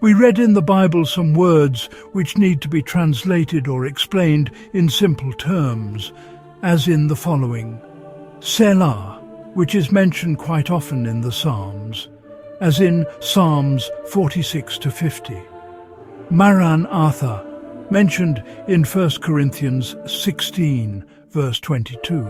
We read in the Bible some words which need to be translated or explained in simple terms, as in the following. Selah, which is mentioned quite often in the Psalms, as in Psalms 46 to 50. Maranatha, mentioned in 1 Corinthians 16, verse 22.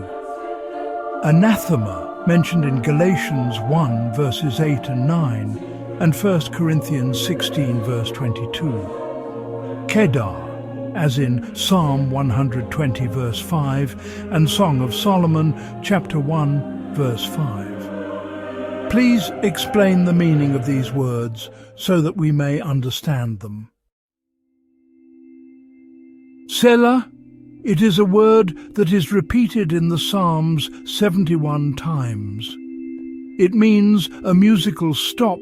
Anathema, mentioned in Galatians 1, verses 8 and 9, and 1 Corinthians 16, verse 22. Kedar, as in Psalm 120, verse 5, and Song of Solomon, chapter 1, verse 5. Please explain the meaning of these words so that we may understand them. Selah, it is a word that is repeated in the Psalms 71 times. It means a musical stop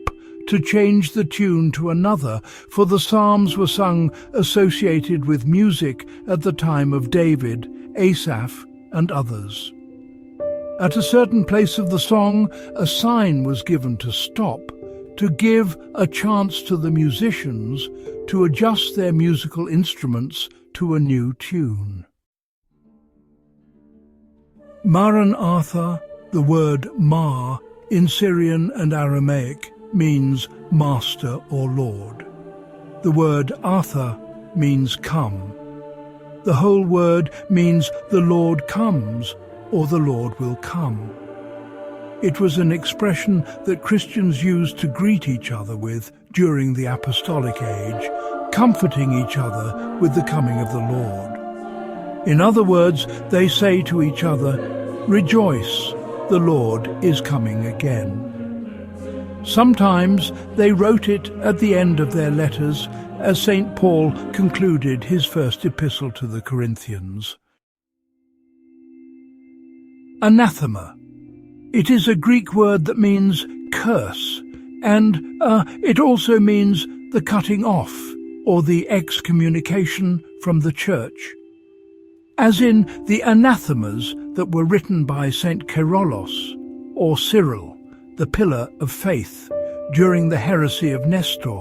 to change the tune to another, for the Psalms were sung associated with music at the time of David, Asaph, and others. At a certain place of the song, a sign was given to stop, to give a chance to the musicians to adjust their musical instruments to a new tune. Maranatha, the word Mar, in Syrian and Aramaic, means master or lord. The word Arthur means come. The whole word means the Lord comes, or the Lord will come. It was an expression that Christians used to greet each other with during the Apostolic Age, comforting each other with the coming of the Lord. In other words, they say to each other, "Rejoice, the Lord is coming again." Sometimes they wrote it at the end of their letters, as St. Paul concluded his first epistle to the Corinthians. Anathema. It is a Greek word that means curse, and it also means the cutting off or the excommunication from the church. As in the anathemas that were written by St. Kyrillos or Cyril, the pillar of faith, during the heresy of Nestor,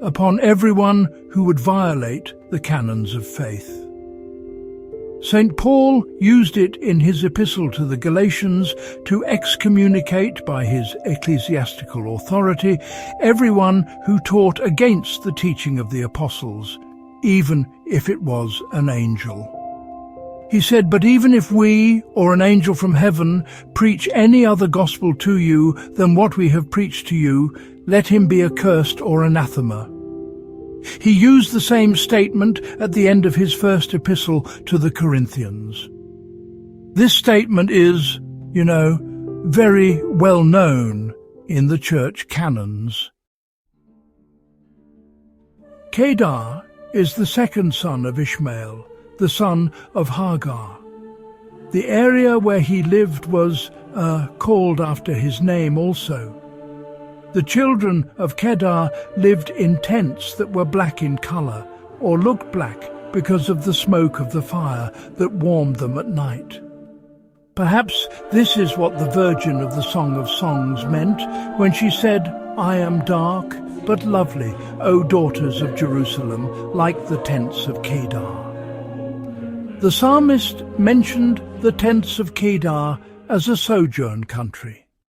upon everyone who would violate the canons of faith. St. Paul used it in his epistle to the Galatians to excommunicate by his ecclesiastical authority everyone who taught against the teaching of the apostles, even if it was an angel. He said, "But even if we, or an angel from heaven, preach any other gospel to you than what we have preached to you, let him be accursed or anathema." He used the same statement at the end of his first epistle to the Corinthians. This statement is, very well known in the church canons. Kedar is the second son of Ishmael, the son of Hagar. The area where he lived was called after his name also. The children of Kedar lived in tents that were black in colour, or looked black because of the smoke of the fire that warmed them at night. Perhaps this is what the Virgin of the Song of Songs meant when she said, "I am dark but lovely, O daughters of Jerusalem, like the tents of Kedar." The psalmist mentioned the tents of Kedar as a sojourn country.